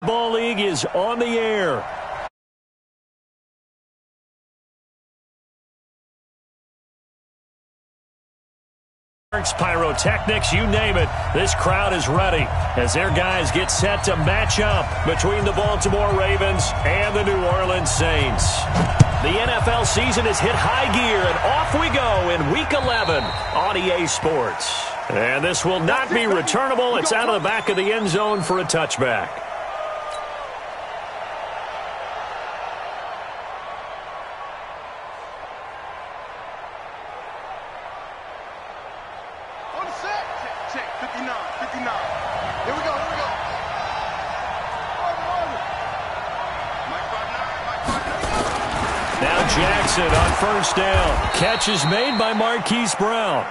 Ball League is on the air. Pyrotechnics, you name it, this crowd is ready as their guys get set to match up between the Baltimore Ravens and the New Orleans Saints. The NFL season has hit high gear, and off we go in Week 11 on EA Sports. And this will not be returnable. It's out of the back of the end zone for a touchback. On first down. Catch is made by Marquise Brown.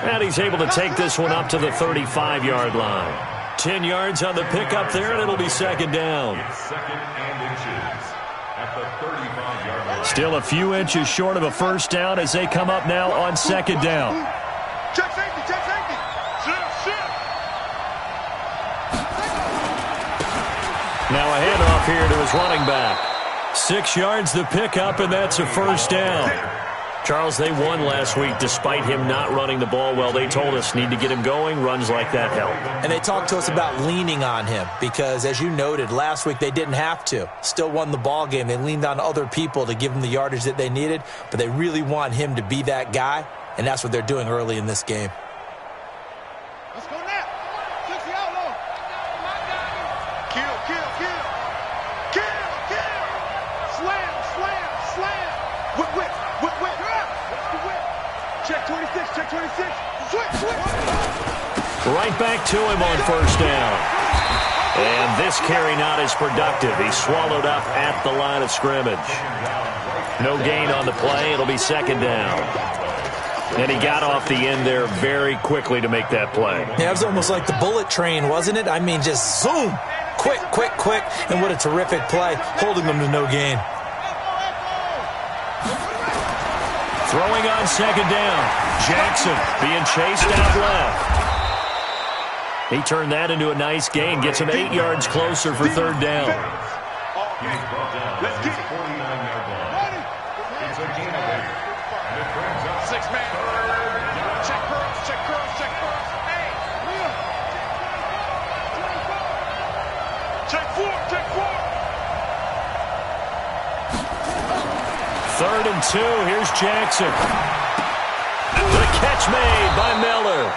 And he's able to take this one up to the 35-yard line. 10 yards on the pickup there, and it'll be second down. Still a few inches short of a first down as they come up now on second down. Check safety, check safety. Now a handoff here to his running back. 6 yards the pickup, and that's a first down. Charles, they won last week despite him not running the ball well. They told us need to get him going. Runs like that help. And they talked to us about leaning on him because, as you noted, last week they didn't have to. Still won the ball game. They leaned on other people to give them the yardage that they needed, but they really want him to be that guy, and that's what they're doing early in this game. Let's go now. 60 out low. Kill, kill, kill. Kill, kill. Slam, slam, slam. Whip, whip, whip, whip. Check 26, check 26. Switch, switch. Right back to him on first down. And this carry not as productive. He's swallowed up at the line of scrimmage. No gain on the play. It'll be second down. And he got off the end there very quickly to make that play. Yeah, it was almost like the bullet train, wasn't it? I mean, just zoom. Quick, quick, quick. And what a terrific play, holding them to no gain. Throwing on second down. Jackson being chased out left. He turned that into a nice gain. Gets him 8 yards closer for third down. Let's get it. It's a gain of 8. 6 man. Check curls, check curls, check curls. Hey. Check 4, check 4. 3rd and 2. Here's Jackson. The catch made by Miller.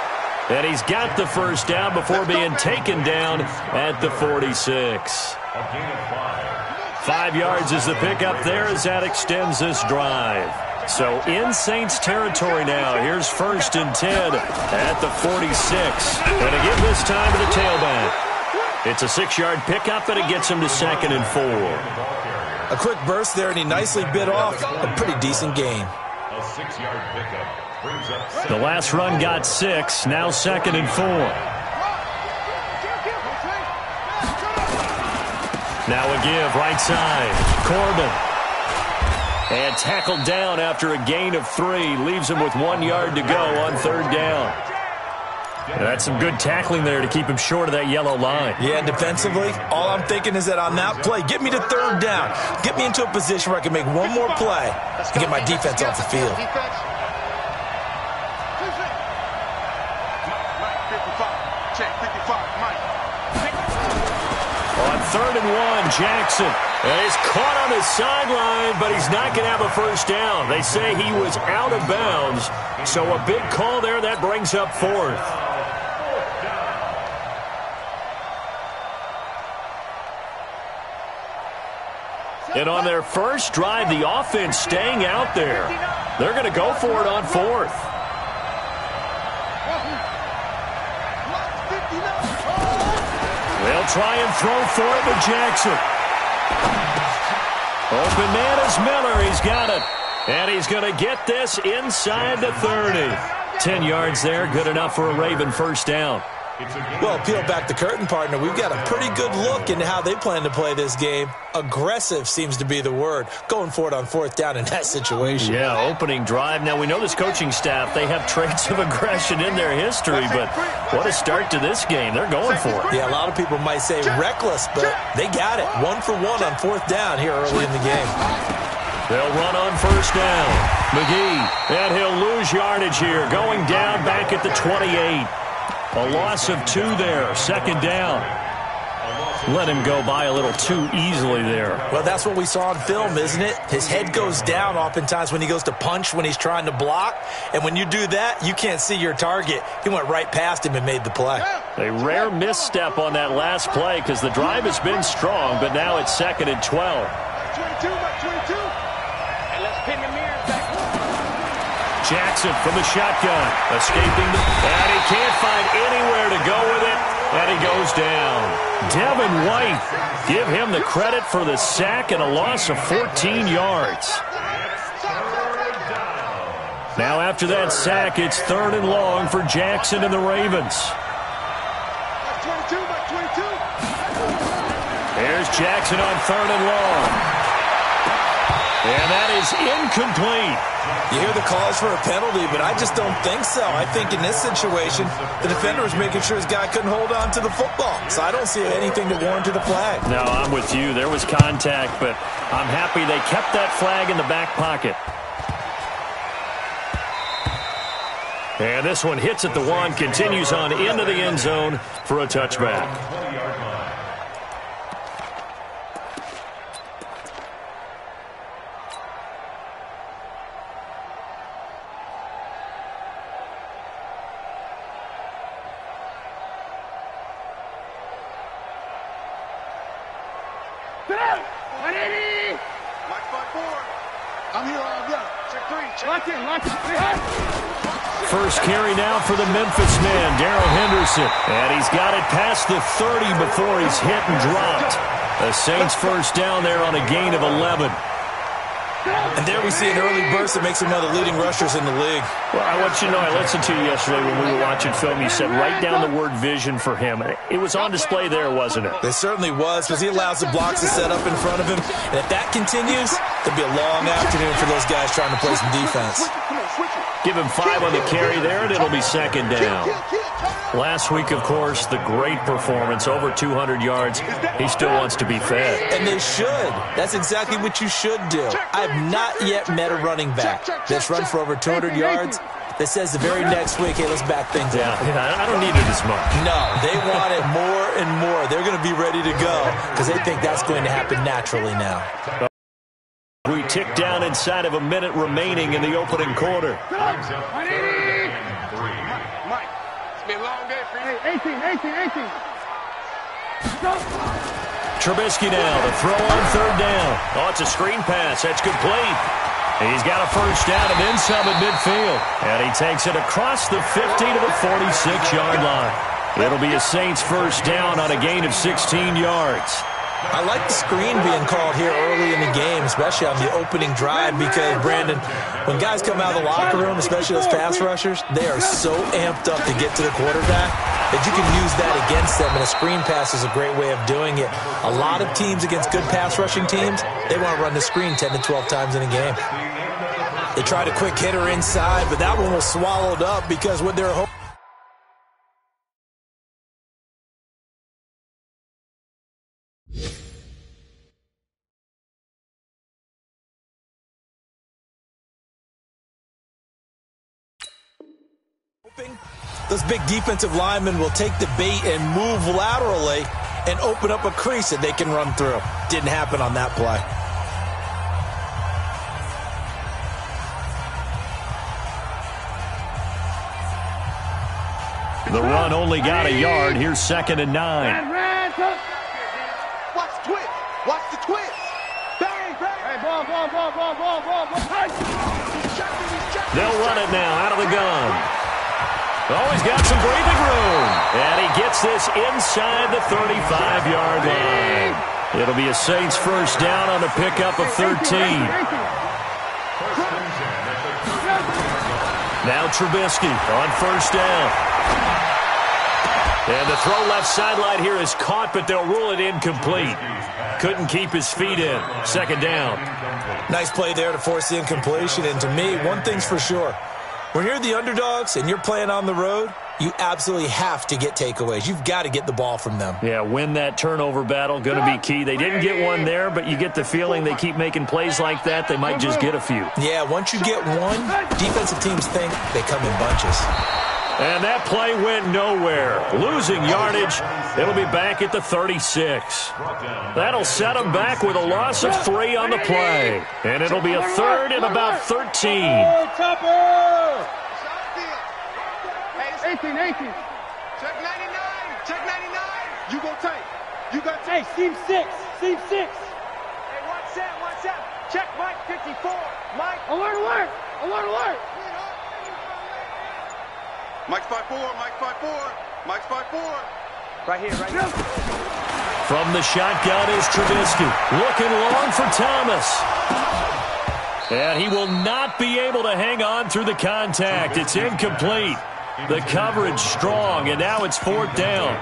And he's got the first down before being taken down at the 46. 5 yards is the pickup there as that extends this drive. So in Saints territory now. Here's 1st and 10 at the 46. And again this time to the tailback. It's a 6-yard pickup, and it gets him to 2nd and 4. A quick burst there, and he nicely bit off a pretty decent gain. A 6-yard pickup brings up. The last run got 6, now 2nd and 4. Now a give, right side. Corbin. And tackled down after a gain of 3. Leaves him with 1 yard to go on third down. And that's some good tackling there to keep him short of that yellow line. Yeah, defensively, all I'm thinking is that on that play, get me to third down. Get me into a position where I can make one more play and get my defense off the field. On 3rd and 1, Jackson. And he's caught on his sideline, but he's not going to have a first down. They say he was out of bounds. So a big call there. That brings up 4th. And on their first drive, the offense staying out there. They're going to go for it on 4th. They'll try and throw for it with Jackson. Open man is Miller. He's got it. And he's going to get this inside the 30. 10 yards there, good enough for a Raven first down. Well, peel back the curtain, partner. We've got a pretty good look into how they plan to play this game. Aggressive seems to be the word. Going for it on 4th down in that situation. Yeah, opening drive. Now, we know this coaching staff, they have traits of aggression in their history, but what a start to this game. They're going for it. Yeah, a lot of people might say reckless, but they got it. 1 for 1 on 4th down here early in the game. They'll run on 1st down. McGee, and he'll lose yardage here. Going down back at the 28. A loss of 2 there. 2nd down. Let him go by a little too easily there. Well, that's what we saw on film, isn't it? His head goes down oftentimes when he goes to punch, when he's trying to block. And when you do that, you can't see your target. He went right past him and made the play. A rare misstep on that last play because the drive has been strong, but now it's 2nd and 12. 22, 22. And let's pin the mirrors back. Jackson from the shotgun, escaping, and he can't find anywhere to go with it, and he goes down. Devin White, give him the credit for the sack and a loss of 14 yards. Now after that sack, it's 3rd and long for Jackson and the Ravens. 22, 22. There's Jackson on 3rd and long. And that is incomplete. You hear the calls for a penalty, but I just don't think so. I think in this situation, the defender was making sure his guy couldn't hold on to the football. So I don't see anything that warranted a flag. No, I'm with you. There was contact, but I'm happy they kept that flag in the back pocket. And this one hits at the 1, continues on into the end zone for a touchback. I'm here all day. Check 3. Check in. First carry now for the Memphis man, Darrell Henderson. And he's got it past the 30 before he's hit and dropped. The Saints 1st down there on a gain of 11. And there we see an early burst that makes him one of the leading rushers in the league. Well, I want you to know, I listened to you yesterday when we were watching film. You said write down the word vision for him. It was on display there, wasn't it? It certainly was, because he allows the blocks to set up in front of him. And if that continues, there'll be a long afternoon for those guys trying to play some defense. Give him 5 on the carry there, and it'll be 2nd down. Last week, of course, the great performance, over 200 yards. He still wants to be fed. And they should. That's exactly what you should do. I've not yet met a running back that's run for over 200 yards that says the very next week, hey, let's back things up. Yeah, I don't need it as much. No, they want it more and more. They're going to be ready to go because they think that's going to happen naturally now. We tick down inside of a minute remaining in the opening quarter. Mike, it's been a long day for you. 18. Trubisky now to throw on 3rd down. Oh, it's a screen pass. That's complete. He's got a 1st down and then some at midfield. And he takes it across the 50 to the 46-yard line. It'll be a Saints 1st down on a gain of 16 yards. I like the screen being called here early in the game, especially on the opening drive, because, Brandon, when guys come out of the locker room, especially those pass rushers, they are so amped up to get to the quarterback that you can use that against them, and a screen pass is a great way of doing it. A lot of teams against good pass rushing teams, they want to run the screen 10 to 12 times in a game. They tried a quick hitter inside, but that one was swallowed up because when they're hoping those big defensive linemen will take the bait and move laterally and open up a crease that they can run through. Didn't happen on that play. The run only got a yard. Here's 2nd and 9. Watch the twist. Watch the twist. Bang, bang. Hey, ball. They'll run it now out of the gun. Oh, he's got some breathing room. And he gets this inside the 35-yard line. It'll be a Saints 1st down on the pickup of 13. Now Trubisky on 1st down. And the throw left sideline here is caught, but they'll rule it incomplete. Couldn't keep his feet in. Second down. Nice play there to force the incompletion. And to me, one thing's for sure. When you're the underdogs and you're playing on the road, you absolutely have to get takeaways. You've got to get the ball from them. Yeah, win that turnover battle, going to be key. They didn't get one there, but you get the feeling they keep making plays like that, they might just get a few. Yeah, once you get one, defensive teams think they come in bunches. And that play went nowhere. Losing yardage. It'll be back at the 36. That'll set them back with a loss of 3 on the play. And it'll be a third and about 13. 18. Check 99. Check 99. You go tight. You got tight. Seam 6. Seam 6. Hey, watch that. Check Mike 54. Mike. Alert. Mike 54. Mike 54. Right here. From the shotgun is Trubisky. Looking long for Thomas. And he will not be able to hang on through the contact. It's incomplete. The coverage strong, and now it's 4th down.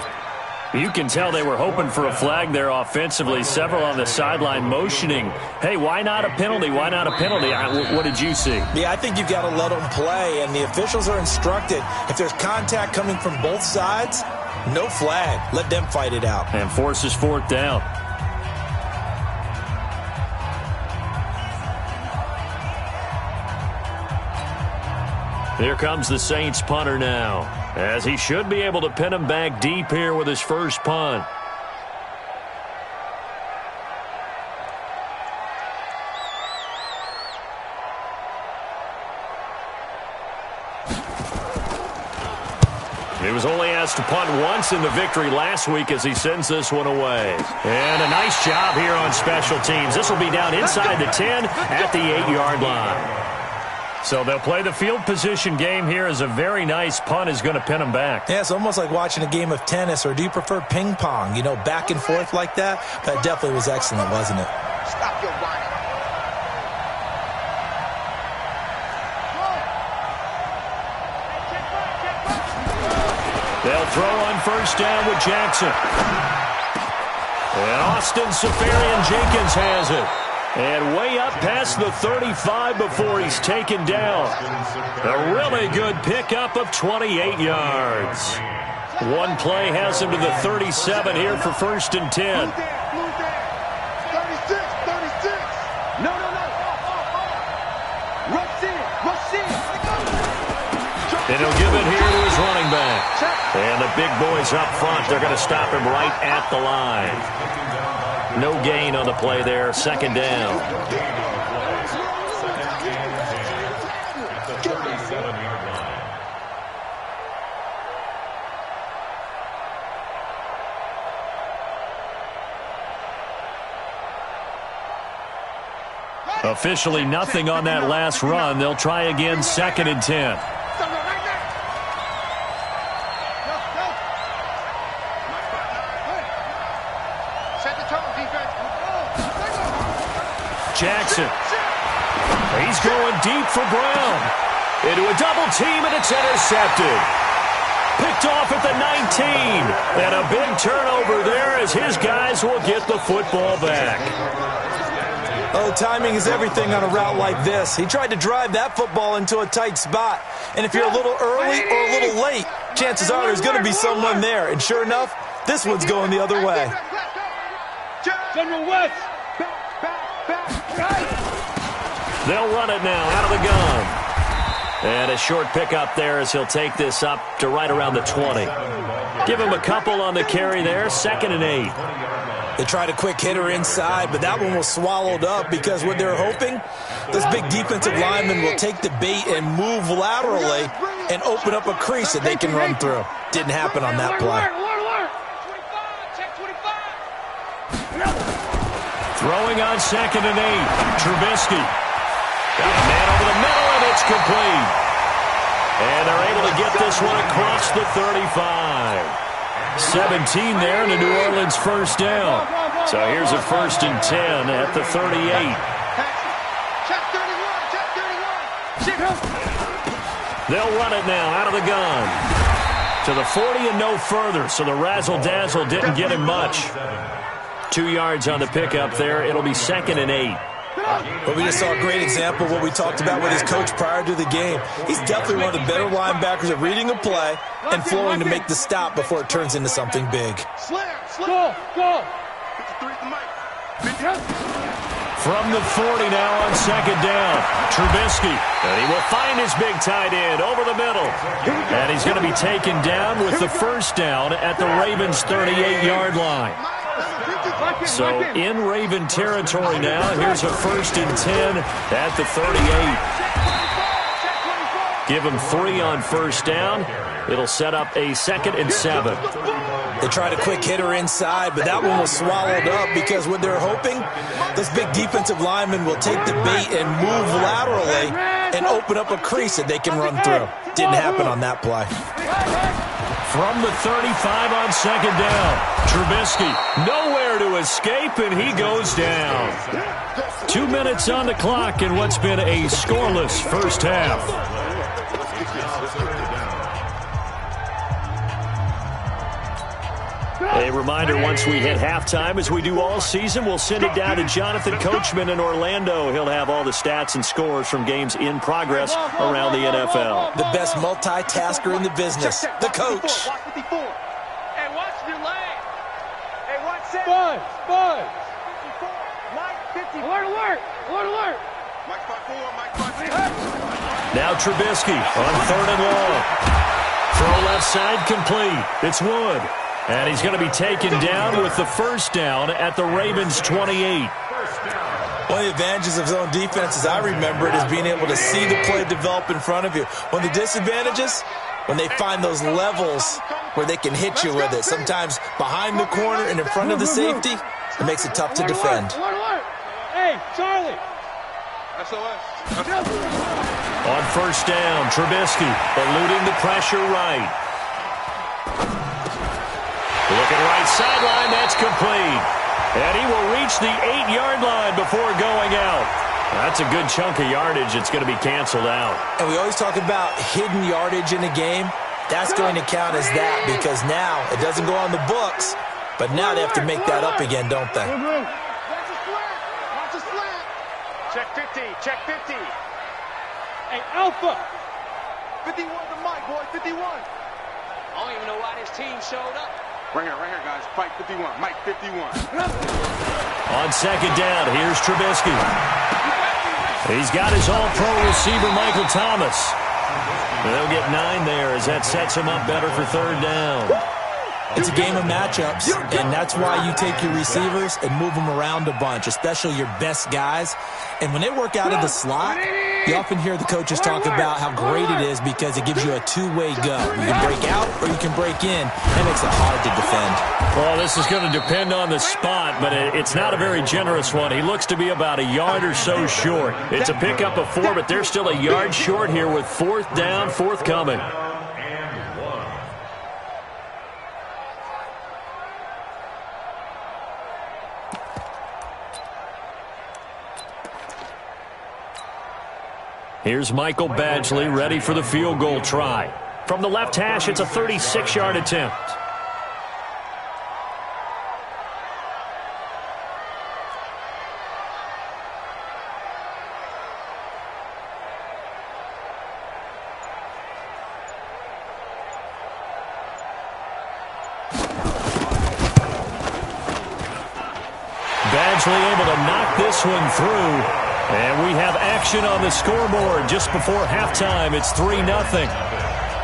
You can tell they were hoping for a flag there offensively. Several on the sideline motioning. Hey, why not a penalty? Why not a penalty? What did you see? Yeah, I think you've got to let them play, and the officials are instructed. If there's contact coming from both sides, no flag. Let them fight it out. And forces 4th down. Here comes the Saints punter now, as he should be able to pin him back deep here with his first punt. He was only asked to punt once in the victory last week as he sends this one away. And a nice job here on special teams. This will be down inside the 10 at the 8-yard line. So they'll play the field position game here as a very nice punt is going to pin them back. Yeah, it's almost like watching a game of tennis, or do you prefer ping pong? You know, back and forth like that? That definitely was excellent, wasn't it? Stop your whining. They'll throw on first down with Jackson. And Austin Safarian-Jenkins has it. And way up past the 35 before he's taken down. A really good pickup of 28 yards. One play has him to the 37 here for 1st and 10. 36. No. Rush in. And he'll give it here to his running back. And the big boys up front, they're going to stop him right at the line. No gain on the play there, 2nd down. Officially nothing on that last run. They'll try again, 2nd and 10. Jackson. He's going deep for Brown. Into a double team, and it's intercepted. Picked off at the 19. And a big turnover there as his guys will get the football back. Oh, timing is everything on a route like this. He tried to drive that football into a tight spot. And if you're a little early or a little late, chances are there's going to be someone there. And sure enough, this one's going the other way. General West. They'll run it now out of the gun. And a short pickup there as he'll take this up to right around the 20. Give him a couple on the carry there, 2nd and 8. They tried a quick hitter inside, but that one was swallowed up because what they're hoping, this big defensive lineman will take the bait and move laterally and open up a crease that they can run through. Didn't happen on that play. Throwing on 2nd and 8. Trubisky. Got a man over the middle, and it's complete. And they're able to get this one across the 35. 17 there, and a New Orleans 1st down. So here's a 1st and 10 at the 38. They'll run it now out of the gun. To the 40 and no further, so the razzle-dazzle didn't get him much. 2 yards on the pickup there. It'll be 2nd and 8. But we just saw a great example of what we talked about with his coach prior to the game. He's definitely one of the better linebackers at reading a play and flowing to make the stop before it turns into something big. Go. From the 40 now on 2nd down, Trubisky. And he will find his big tight end over the middle. And he's going to be taken down with the 1st down at the Ravens' 38-yard line. So in Raven territory now, here's a 1st and 10 at the 38. Give him 3 on 1st down. It'll set up a 2nd and 7. They tried a quick hitter inside, but that one was swallowed up because what they're hoping, those big defensive linemen will take the bait and move laterally and open up a crease that they can run through. Didn't happen on that play. From the 35 on 2nd down, Trubisky nowhere to escape, and he goes down. 2 minutes on the clock in what's been a scoreless first half. A reminder, once we hit halftime, as we do all season, we'll send it down to Jonathan Coachman in Orlando. He'll have all the stats and scores from games in progress around the NFL. The best multitasker in the business, the coach. Hey, watch your lane. Hey, watch that. Buzz. Mike 50. Alert. Mike 5-4. Now Trubisky on 3rd and long. Throw left side complete. It's Wood. And he's going to be taken down with the 1st down at the Ravens' 28. One of the advantages of zone defense, as I remember it, is being able to see the play develop in front of you. One of the disadvantages, when they find those levels where they can hit you with it, sometimes behind the corner and in front of the safety, it makes it tough to defend. Hey, Charlie. SOS. On 1st down, Trubisky eluding the pressure right. Looking right sideline, that's complete. And he will reach the 8-yard line before going out. That's a good chunk of yardage. It's going to be canceled out. And we always talk about hidden yardage in a game. That's going to count as that because now it doesn't go on the books, but now they have to make that up again, don't they? Watch a slant. Check 50. Hey, Alpha. 51 to Mike, boy, 51. I don't even know why this team showed up. Right here, guys. Fight 51. Mike 51. On 2nd down, here's Trubisky. He's got his all-pro receiver, Michael Thomas. They'll get 9 there as that sets him up better for 3rd down. It's a game of matchups, and that's why you take your receivers and move them around a bunch, especially your best guys. And when they work out of the slot, you often hear the coaches talk about how great it is because it gives you a two-way go. You can break out or you can break in. That makes it hard to defend. Well, this is going to depend on the spot, but it's not a very generous one. He looks to be about a yard or so short. It's a pickup of 4, but they're still a yard short here with 4th down, forthcoming. Here's Michael Badgley ready for the field goal try. From the left hash, it's a 36-yard attempt. Badgley able to knock this one through. And we have action on the scoreboard just before halftime. It's 3-0. Now,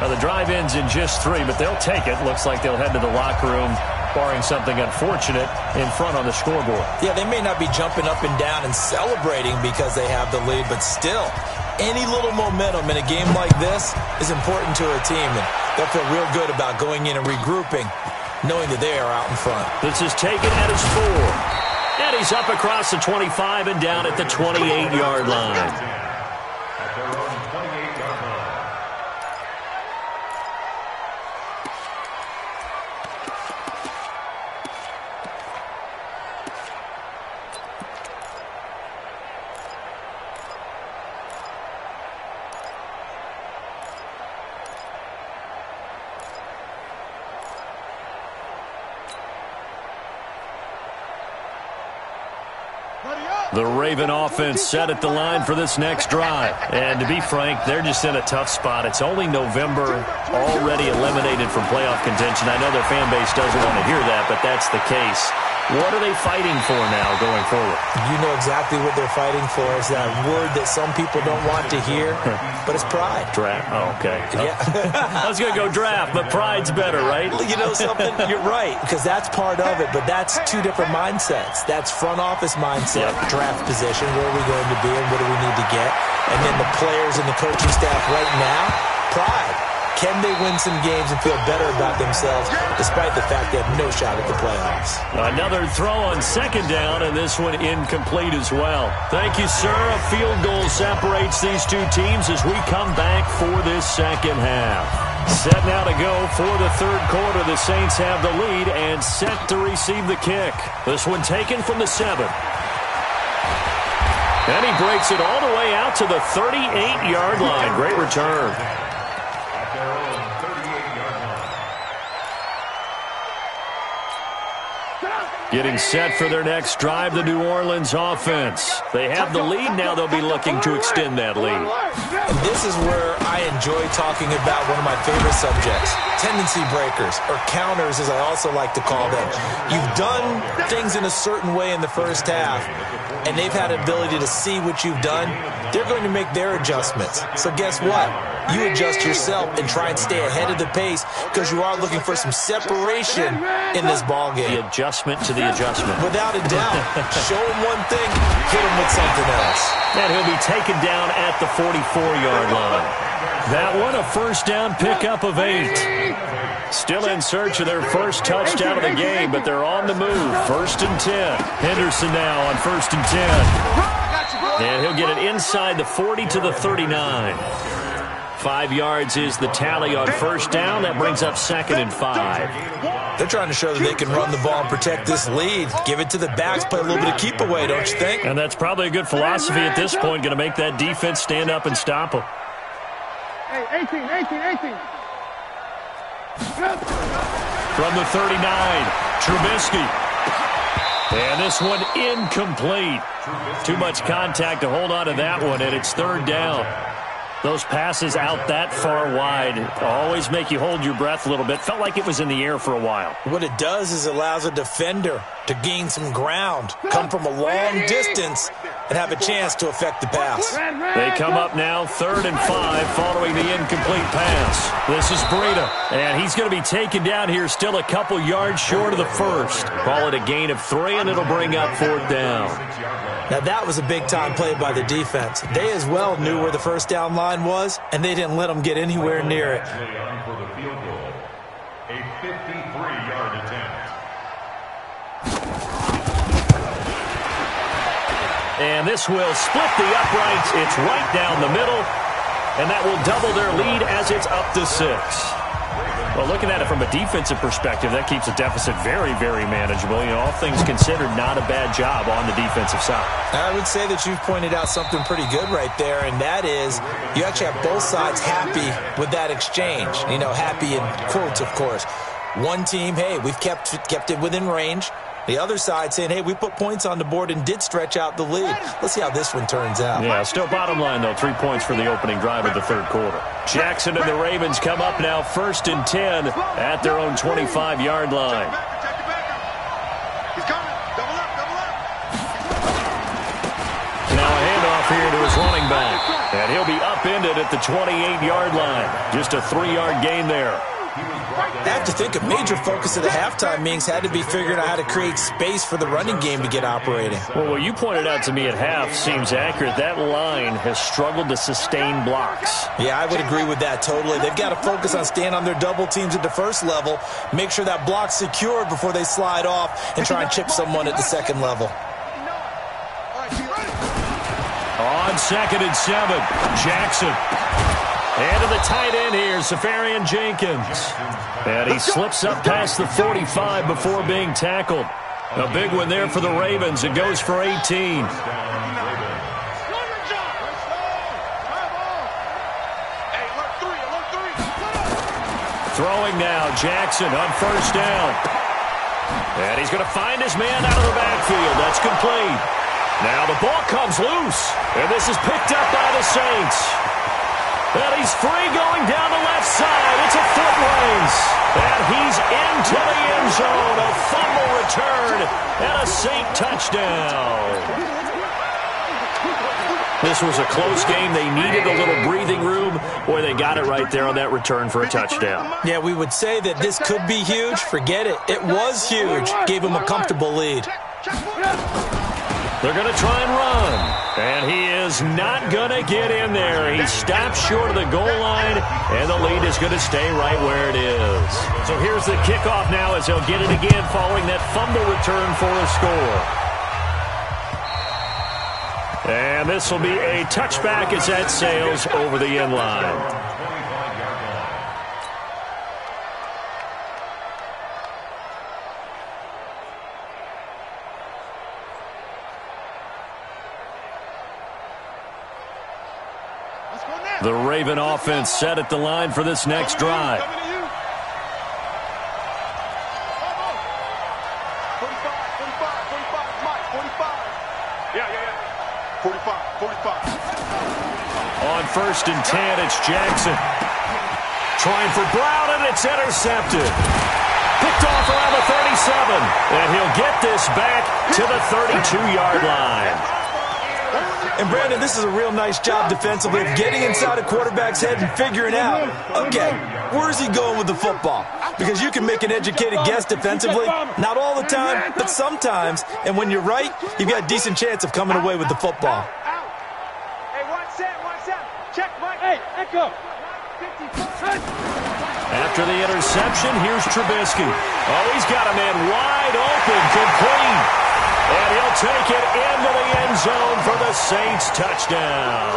the drive ends in just 3, but they'll take it. Looks like they'll head to the locker room, barring something unfortunate, in front on the scoreboard. Yeah, they may not be jumping up and down and celebrating because they have the lead, but still, any little momentum in a game like this is important to a team, and they'll feel real good about going in and regrouping, knowing that they are out in front. This is taken at his 4. And he's up across the 25 and down at the 28-yard line. The Raven offense set at the line for this next drive. And to be frank, they're just in a tough spot. It's only November, already eliminated from playoff contention. I know their fan base doesn't want to hear that, but that's the case. What are they fighting for now going forward? You know exactly what they're fighting for. Is that word that some people don't want to hear, but it's pride. Draft. Oh, okay. Yeah. I was going to go draft, but pride's better, right? You know something? You're right, because that's part of it, but that's two different mindsets. That's front office mindset, draft position, where are we going to be and what do we need to get? And then the players and the coaching staff right now, pride. Can they win some games and feel better about themselves despite the fact they have no shot at the playoffs? Another throw on second down, and this one incomplete as well. Thank you, sir. A field goal separates these two teams as we come back for this second half. Set now to go for the third quarter. The Saints have the lead and set to receive the kick. This one taken from the 7. And he breaks it all the way out to the 38-yard line. Great return. Getting set for their next drive, the New Orleans offense. They have the lead. Now they'll be looking to extend that lead. And this is where I enjoy talking about one of my favorite subjects, tendency breakers, or counters as I also like to call them. You've done things in a certain way in the first half, and they've had an ability to see what you've done. They're going to make their adjustments. So guess what? You adjust yourself and try and stay ahead of the pace because you are looking for some separation in this ballgame. The adjustment to the adjustment. Without a doubt. Show him one thing, hit him with something else. And he'll be taken down at the 44-yard line. That one, a first down pickup of 8. Still in search of their first touchdown of the game, but they're on the move. 1st and 10. Henderson now on 1st and 10. And he'll get it inside the 40 to the 39. 5 yards is the tally on first down. That brings up 2nd and 5. They're trying to show that they can run the ball and protect this lead. Give it to the backs, play a little bit of keep away, don't you think? And that's probably a good philosophy at this point. Going to make that defense stand up and stop them. Hey, 18. From the 39, Trubisky. And this one incomplete. Too much contact to hold on to that one, and it's 3rd down. Those passes out that far wide always make you hold your breath a little bit. Felt like it was in the air for a while. What it does is it allows a defender to gain some ground, come from a long distance, and have a chance to affect the pass. They come up now 3rd and 5 following the incomplete pass. This is Breida, and he's going to be taken down here still a couple yards short of the first. Call it a gain of 3, and it'll bring up 4th down. Now, that was a big-time play by the defense. They as well knew where the first down line was, and they didn't let them get anywhere near it. A 53-yard attempt. And this will split the uprights. It's right down the middle, and that will double their lead as it's up to 6. Well, looking at it from a defensive perspective, that keeps the deficit very, very manageable. You know, all things considered, not a bad job on the defensive side. I would say that you've pointed out something pretty good right there, and that is you actually have both sides happy with that exchange. You know, happy in quotes, of course. One team, hey, we've kept it within range. The other side saying, hey, we put points on the board and did stretch out the lead. Let's see how this one turns out. Yeah, still bottom line, though, 3 points for the opening drive of the third quarter. Jackson and the Ravens come up now 1st and 10 at their own 25-yard line. He's coming. Double up. Now a handoff here to his running back. And he'll be upended at the 28-yard line. Just a 3-yard gain there. I have to think a major focus of the halftime meetings had to be figuring out how to create space for the running game to get operating. Well, what you pointed out to me at half seems accurate. That line has struggled to sustain blocks. Yeah, I would agree with that totally. They've got to focus on staying on their double teams at the first level, make sure that block's secured before they slide off and try and chip someone at the second level. On 2nd and 7, Jackson. And to the tight end here, Safarian Jenkins. And he slips up past the 45 before being tackled. A big one there for the Ravens. It goes for 18. Throwing now, Jackson on 1st down. And he's going to find his man out of the backfield. That's complete. Now the ball comes loose, and this is picked up by the Saints. And he's free going down the left side. It's a foot race. And he's into the end zone. A fumble return and a Saint touchdown. This was a close game. They needed a little breathing room. Boy, they got it right there on that return for a touchdown. Yeah, we would say that this could be huge. Forget it. It was huge. Gave him a comfortable lead. They're going to try and run. And he is not going to get in there. He stops short of the goal line, and the lead is going to stay right where it is. So here's the kickoff now as he'll get it again following that fumble return for a score. And this will be a touchback as that sails over the end line. The Raven offense set at the line for this next drive. 45, 45. On 1st and 10, it's Jackson. Trying for Brown, and it's intercepted. Picked off around the 37, and he'll get this back to the 32-yard line. And, Brandon, this is a real nice job defensively of getting inside a quarterback's head and figuring out, okay, where's he going with the football? Because you can make an educated guess defensively. Not all the time, but sometimes. And when you're right, you've got a decent chance of coming away with the football. Hey, watch that. Check, Mike. Hey, echo. After the interception, here's Trubisky. Oh, he's got a man wide open, complete. And he'll take it into the end zone for the Saints touchdown.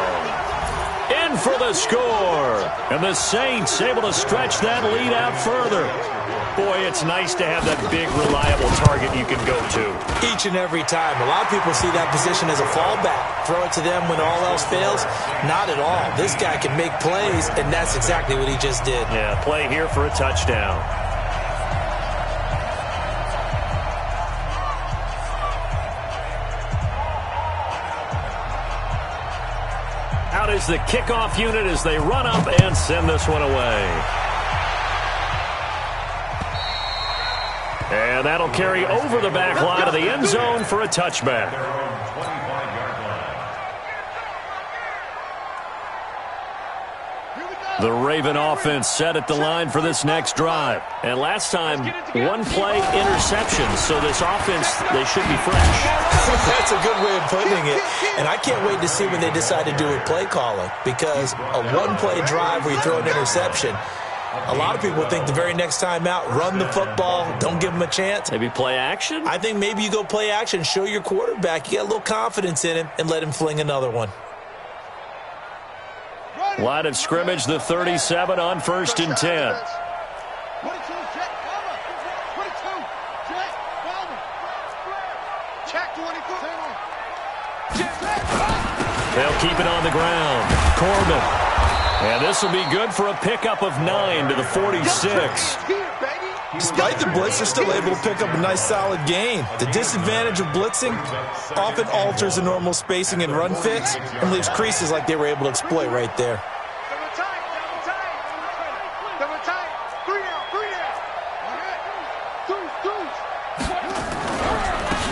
In for the score. And the Saints able to stretch that lead out further. Boy, it's nice to have that big, reliable target you can go to. Each and every time. A lot of people see that position as a fallback. Throw it to them when all else fails. Not at all. This guy can make plays, and that's exactly what he just did. Yeah, play here for a touchdown. Out is the kickoff unit as they run up and send this one away. And that'll carry over the back line of the end zone for a touchback. The Raven offense set at the line for this next drive. And last time, one play interception. So this offense, they should be fresh. That's a good way of putting it. And I can't wait to see when they decide to do with play calling. Because a one-play drive where you throw an interception, a lot of people think the very next time out, run the football, don't give them a chance. Maybe play action? I think maybe you go play action, show your quarterback, you got a little confidence in him, and let him fling another one. Line of scrimmage, the 37 on 1st and 10. 22, check, cover. 22, check, cover. Check 22. They'll keep it on the ground. Corbin. And this will be good for a pickup of 9 to the 46. Despite the blitz, they're still able to pick up a nice solid gain. The disadvantage of blitzing often alters the normal spacing and run fits and leaves creases like they were able to exploit right there.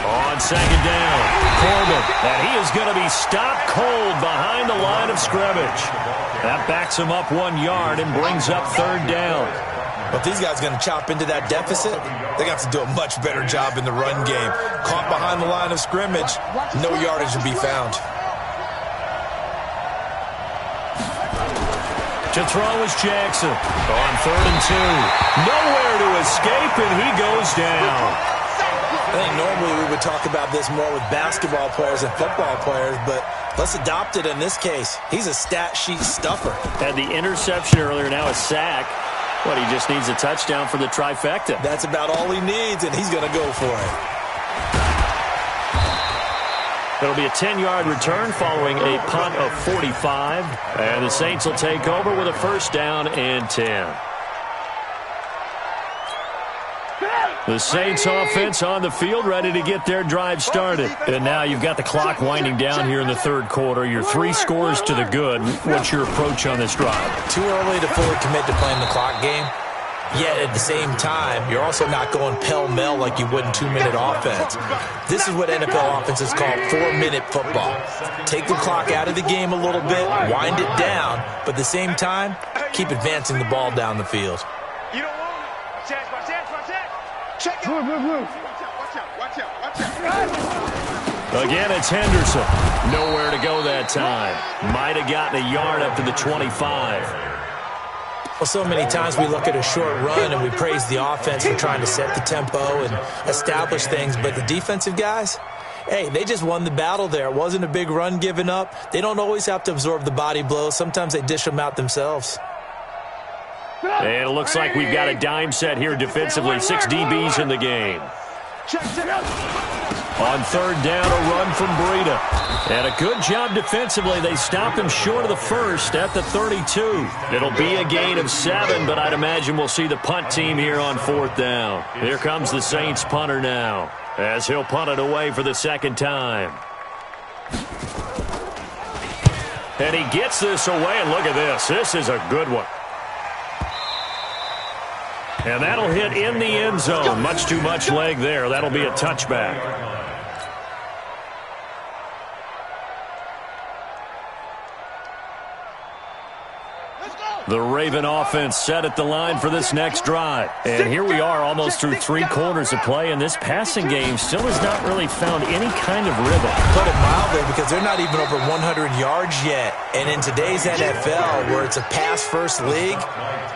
On 2nd down, Corbin. And he is going to be stopped cold behind the line of scrimmage. That backs him up 1 yard and brings up 3rd down. But these guys are going to chop into that deficit. They're going to have to do a much better job in the run game. Caught behind the line of scrimmage, no yardage to be found. To throw is Jackson. On 3rd and 2. Nowhere to escape, and he goes down. I think normally we would talk about this more with basketball players and football players, but let's adopt it in this case. He's a stat sheet stuffer. Had the interception earlier, now a sack. But he just needs a touchdown for the trifecta. That's about all he needs, and he's going to go for it. It'll be a 10-yard return following a punt of 45. And the Saints will take over with a 1st down and 10. The Saints offense on the field, ready to get their drive started. And now you've got the clock winding down here in the third quarter. You're 3 scores to the good. What's your approach on this drive? Too early to fully commit to playing the clock game. Yet at the same time, you're also not going pell-mell like you would in 2-minute offense. This is what NFL offenses call 4-minute football. Take the clock out of the game a little bit, wind it down, but at the same time, keep advancing the ball down the field. You don't want it. Watch out. Check it. Watch out. Again, it's Henderson. Nowhere to go that time. Might have gotten a yard up to the 25. Well, so many times we look at a short run and we praise the offense for trying to set the tempo and establish things, but the defensive guys, hey, they just won the battle there. It wasn't a big run given up. They don't always have to absorb the body blows. Sometimes they dish them out themselves. And it looks like we've got a dime set here defensively. 6 DBs in the game. On third down, a run from Breida. And a good job defensively. They stop him short of the first at the 32. It'll be a gain of 7, but I'd imagine we'll see the punt team here on fourth down. Here comes the Saints punter now, as he'll punt it away for the second time. And he gets this away, and look at this. This is a good one. And that'll hit in the end zone. Much too much leg there. That'll be a touchback. The Raven offense set at the line for this next drive. And here we are almost through 3 quarters of play, and this passing game still has not really found any kind of rhythm. Put it mildly, because they're not even over 100 yards yet. And in today's NFL, where it's a pass-first league,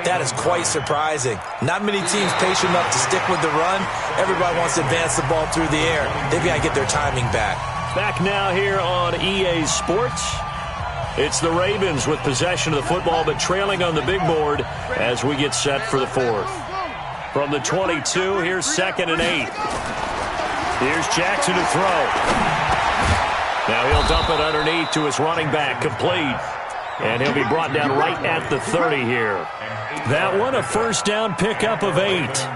that is quite surprising. Not many teams patient enough to stick with the run. Everybody wants to advance the ball through the air. They've got to get their timing back. Back now here on EA Sports. It's the Ravens with possession of the football, but trailing on the big board as we get set for the fourth. From the 22, here's 2nd and 8. Here's Jackson to throw. Now he'll dump it underneath to his running back, complete. And he'll be brought down right at the 30 here. That one, a first down pickup of 8.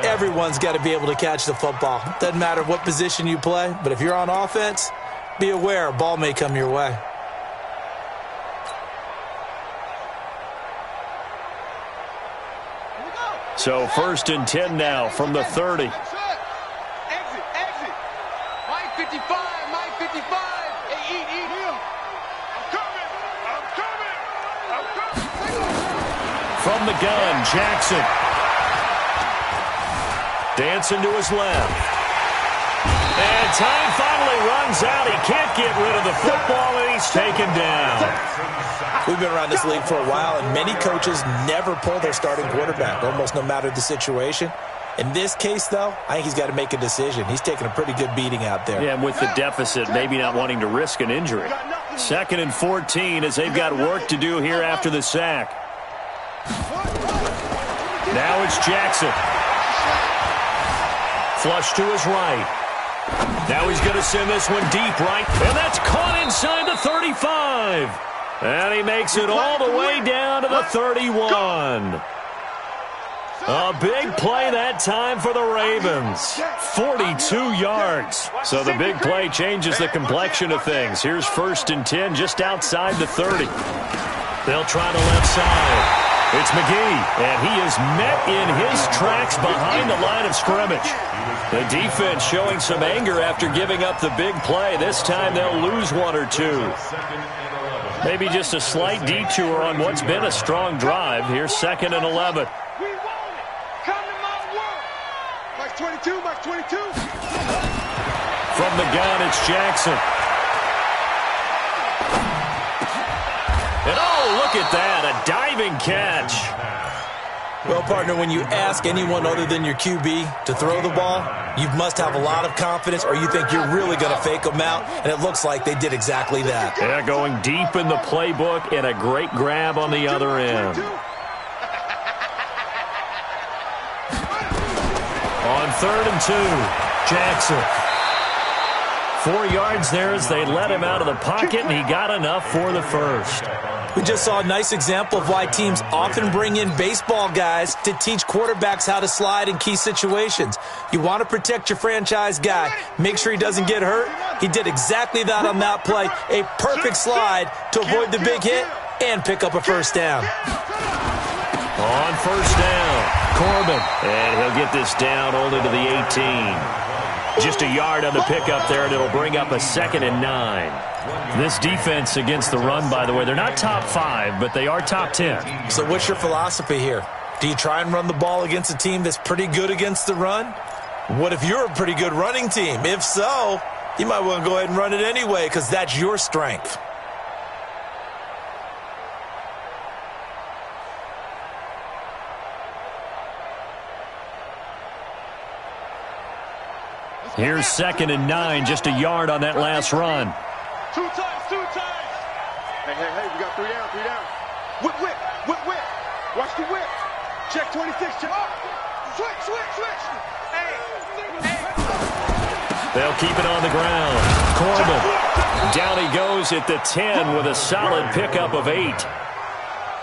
Everyone's got to be able to catch the football. Doesn't matter what position you play, but if you're on offense, be aware a ball may come your way. So 1st and 10 now from the 30. Exit. Mike 55. Hey, eat. I'm coming. From the gun, Jackson. Dancing to his left. And time finally runs out. He can't get rid of the football, and he's taken down. We've been around this league for a while, and many coaches never pull their starting quarterback, almost no matter the situation. In this case, though, I think he's got to make a decision. He's taking a pretty good beating out there. Yeah, and with the deficit, maybe not wanting to risk an injury. 2nd and 14 as they've got work to do here after the sack. Now it's Jackson. Flush to his right. Now he's going to send this one deep right, and that's caught inside the 35. And he makes it all the way down to the 31. A big play that time for the Ravens. 42 yards. So the big play changes the complexion of things. Here's 1st and 10 just outside the 30. They'll try the left side. It's McGee, and he is met in his tracks behind the line of scrimmage. The defense showing some anger after giving up the big play. This time they'll lose 1 or 2. Maybe just a slight detour on what's been a strong drive. Here's 2nd and 11. We want it. Come to my world. Mike 22. From the gun, it's Jackson. And oh, look at that, a diving catch. Well, partner, when you ask anyone other than your QB to throw the ball, you must have a lot of confidence, or you think you're really going to fake them out, and it looks like they did exactly that. Yeah, going deep in the playbook and a great grab on the other end. On 3rd and 2, Jackson. 4 yards there as they let him out of the pocket, and he got enough for the first. We just saw a nice example of why teams often bring in baseball guys to teach quarterbacks how to slide in key situations. You want to protect your franchise guy. Make sure he doesn't get hurt. He did exactly that on that play. A perfect slide to avoid the big hit and pick up a first down. On first down, Corbin. And he'll get this down only to the 18. Just a yard on the pickup there, and it'll bring up a 2nd and 9. This defense against the run, by the way, they're not top 5, but they are top 10. So what's your philosophy here? Do you try and run the ball against a team that's pretty good against the run? What if you're a pretty good running team? If so, you might want to go ahead and run it anyway because that's your strength. Here's 2nd and 9, just a yard on that last run. Two times. Hey, we got 3 down. Whip. Watch the whip. Check 26, check. Oh, switch. Hey. They'll keep it on the ground. Corbin. Down he goes at the 10 with a solid pickup of 8.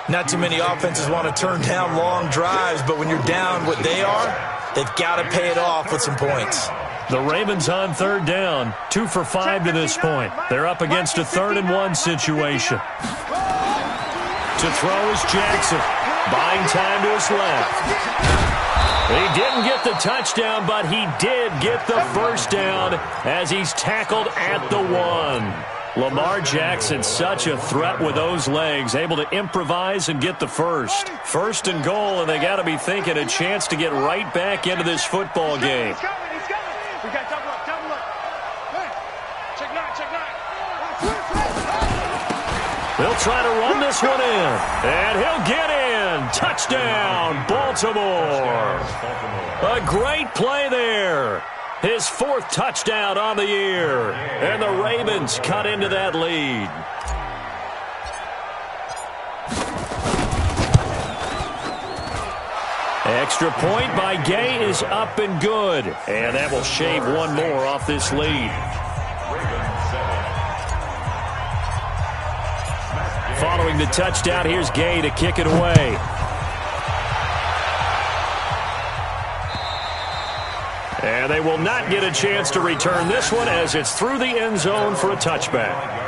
Not too many offenses want to turn down long drives, but when you're down what they are, they've got to pay it off with some points. The Ravens on 3rd down, 2 for 5 to this point. They're up against a 3rd and 1 situation. To throw is Jackson, buying time to his left. He didn't get the touchdown, but he did get the first down as he's tackled at the 1. Lamar Jackson, such a threat with those legs, able to improvise and get the first. 1st and goal, and they got to be thinking a chance to get right back into this football game. We got double up. Hey, check 9. They'll try to run this one in, and he'll get in. Touchdown, Baltimore. A great play there. His 4th touchdown on the year, and the Ravens cut into that lead. Extra point by Gay is up and good. And that will shave one more off this lead. Following the touchdown, here's Gay to kick it away. And they will not get a chance to return this one as it's through the end zone for a touchback.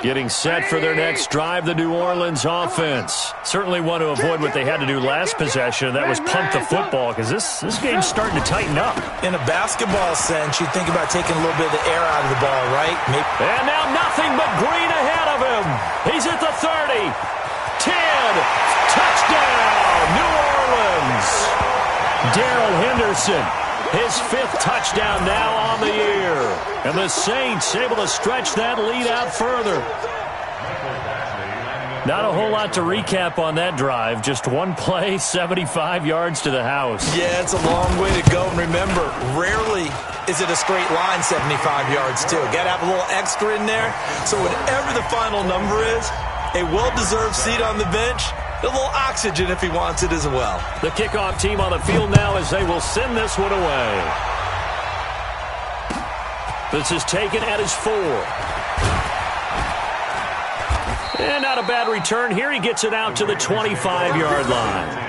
Getting set for their next drive, the New Orleans offense. Certainly want to avoid what they had to do last possession. That was punt the football because this game's starting to tighten up. In a basketball sense, you think about taking a little bit of the air out of the ball, right? Maybe. And now nothing but green ahead of him. He's at the 30. 10. Touchdown, New Orleans. Darrell Henderson. His 5th touchdown now on the year. And the Saints able to stretch that lead out further. Not a whole lot to recap on that drive. Just one play, 75 yards to the house. Yeah, it's a long way to go. And remember, rarely is it a straight line 75 yards, too. Got to have a little extra in there. So whatever the final number is, a well-deserved seat on the bench, a little oxygen if he wants it as well. The kickoff team on the field now as they will send this one away. This is taken at his 4. And not a bad return here. He gets it out to the 25-yard line.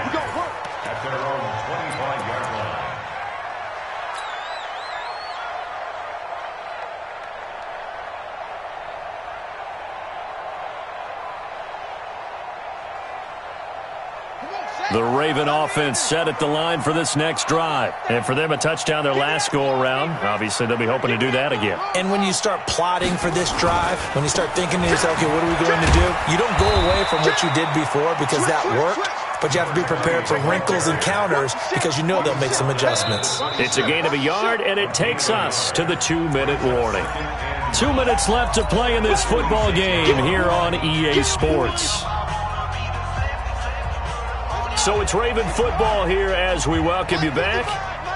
The Raven offense set at the line for this next drive. And for them, a touchdown their last go-around. Obviously, they'll be hoping to do that again. And when you start plotting for this drive, when you start thinking to yourself, okay, what are we going to do? You don't go away from what you did before because that worked, but you have to be prepared for wrinkles and counters because you know they'll make some adjustments. It's a gain of a yard, and it takes us to the 2-minute warning. 2 minutes left to play in this football game here on EA Sports. So it's Raven football here as we welcome you back.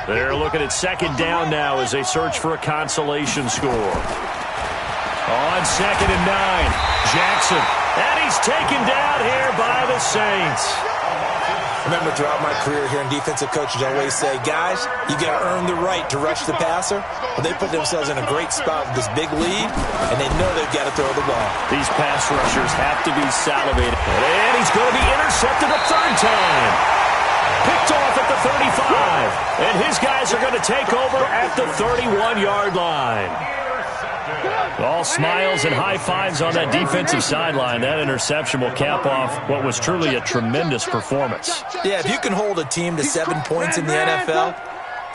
They're looking at 2nd down now as they search for a consolation score. On 2nd and 9, Jackson. And he's taken down here by the Saints. Remember, throughout my career here in defensive coaches always say, guys, you got to earn the right to rush the passer. Well, they put themselves in a great spot with this big lead, and they know they've got to throw the ball. These pass rushers have to be salivating. And he's going to be intercepted a third time. Picked off at the 35. And his guys are going to take over at the 31-yard line. All smiles and high fives on that defensive sideline. That interception will cap off what was truly a tremendous performance. Yeah, if you can hold a team to 7 points in the NFL,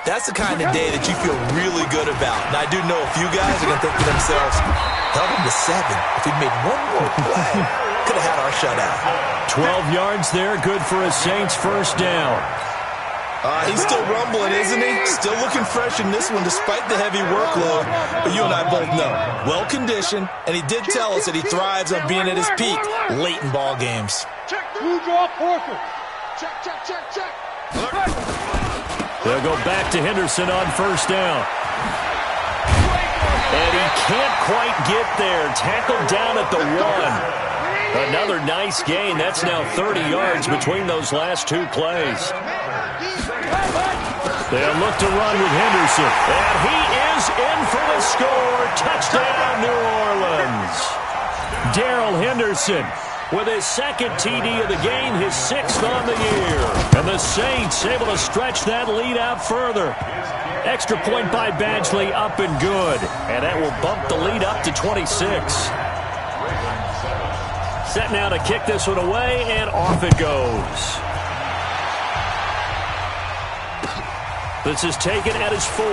that's the kind of day that you feel really good about. And I do know a few guys are going to think to themselves, held them to 7. If we'd made one more play, could have had our shutout. 12 yards there, good for a Saints first down. He's still rumbling, isn't he? Still looking fresh in this one despite the heavy workload. But you and I both know, well-conditioned, and he did tell us that he thrives on being at his peak late in ball games. Check. They'll go back to Henderson on first down. And he can't quite get there. Tackled down at the 1. Another nice gain. That's now 30 yards between those last 2 plays. They'll look to run with Henderson. And he is in for the score. Touchdown, New Orleans. Darrell Henderson with his second TD of the game, his 6th on the year. And the Saints able to stretch that lead out further. Extra point by Badgley, up and good. And that will bump the lead up to 26. Set now to kick this one away, and off it goes. This is taken at his 4.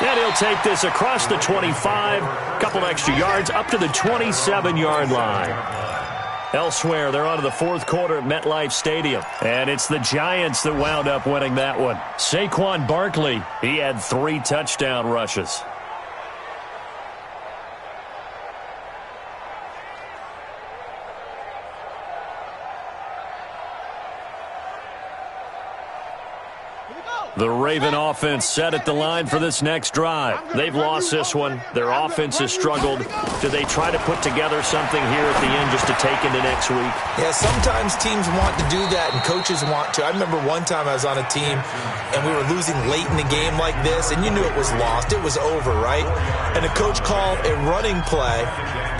And he'll take this across the 25. Couple extra yards up to the 27-yard line. Elsewhere, they're on to the 4th quarter at MetLife Stadium. And it's the Giants that wound up winning that one. Saquon Barkley, he had 3 touchdown rushes. The Raven offense set at the line for this next drive. They've lost this one. Their offense has struggled. Do they try to put together something here at the end just to take into next week? Yeah, sometimes teams want to do that and coaches want to. I remember one time I was on a team and we were losing late in the game like this, and you knew it was lost. It was over, right? And the coach called a running play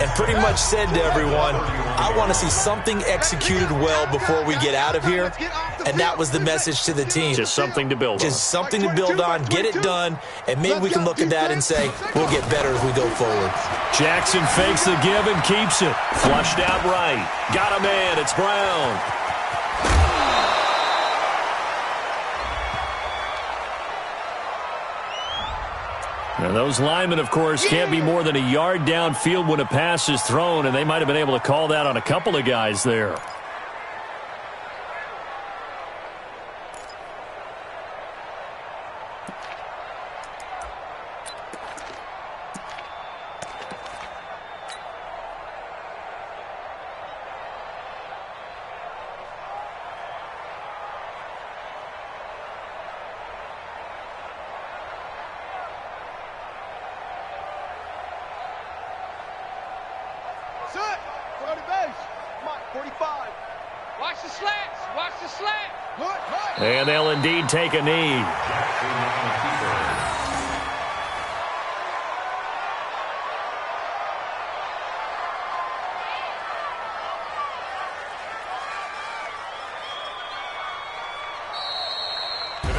and pretty much said to everyone, I want to see something executed well before we get out of here. And that was the message to the team. Just something to build on. Just something to build on, get it done, and maybe we can look at that and say, we'll get better as we go forward. Jackson fakes the give and keeps it. Flushed out right. Got a man. It's Brown. Now, those linemen, of course, can't be more than a yard downfield when a pass is thrown, and they might have been able to call that on a couple of guys there. And they'll indeed take a knee.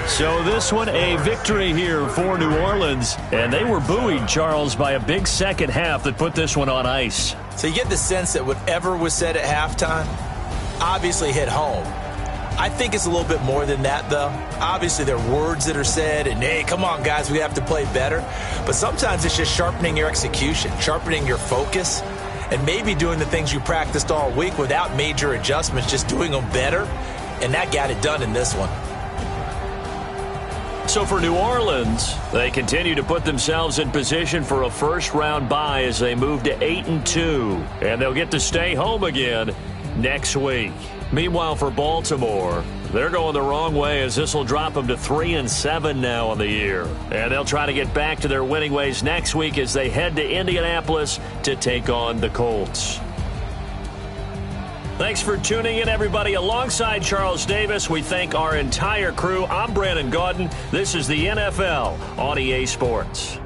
So this one a victory here for New Orleans. And they were buoyed, Charles, by a big second half that put this one on ice. So you get the sense that whatever was said at halftime obviously hit home. I think it's a little bit more than that, though. Obviously, there are words that are said, and, hey, come on, guys, we have to play better. But sometimes it's just sharpening your execution, sharpening your focus, and maybe doing the things you practiced all week without major adjustments, just doing them better, and that got it done in this one. So for New Orleans, they continue to put themselves in position for a first-round bye as they move to 8-2, and they'll get to stay home again next week. Meanwhile, for Baltimore, they're going the wrong way as this will drop them to 3-7 now on the year. And they'll try to get back to their winning ways next week as they head to Indianapolis to take on the Colts. Thanks for tuning in, everybody. Alongside Charles Davis, we thank our entire crew. I'm Brandon Gaudin. This is the NFL on EA Sports.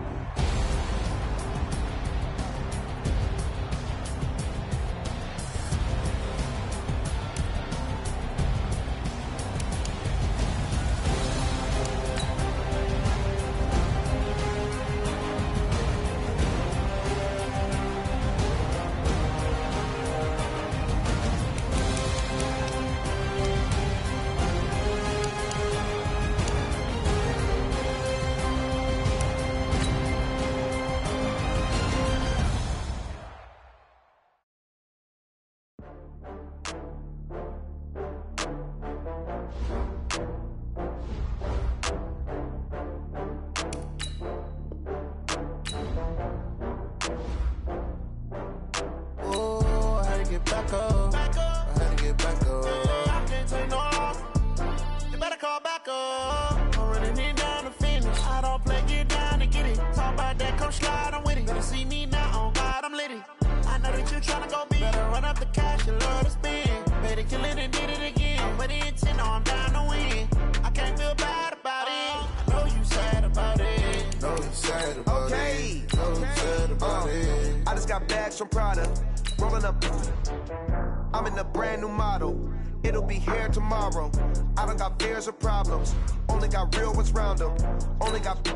From Prada, rolling up. I'm in a brand new model. It'll be here tomorrow. I don't got fears or problems. Only got real ones round them. Only got.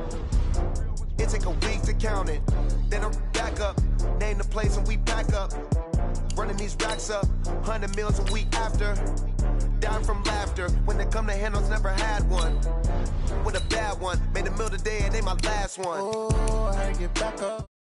It take a week to count it. Then I'm back up. Name the place and we pack up. Running these racks up. 100 meals a week after. Down from laughter. When they come to handles, never had one. With a bad one. Made a meal today and they my last one. Oh, I had to get back up.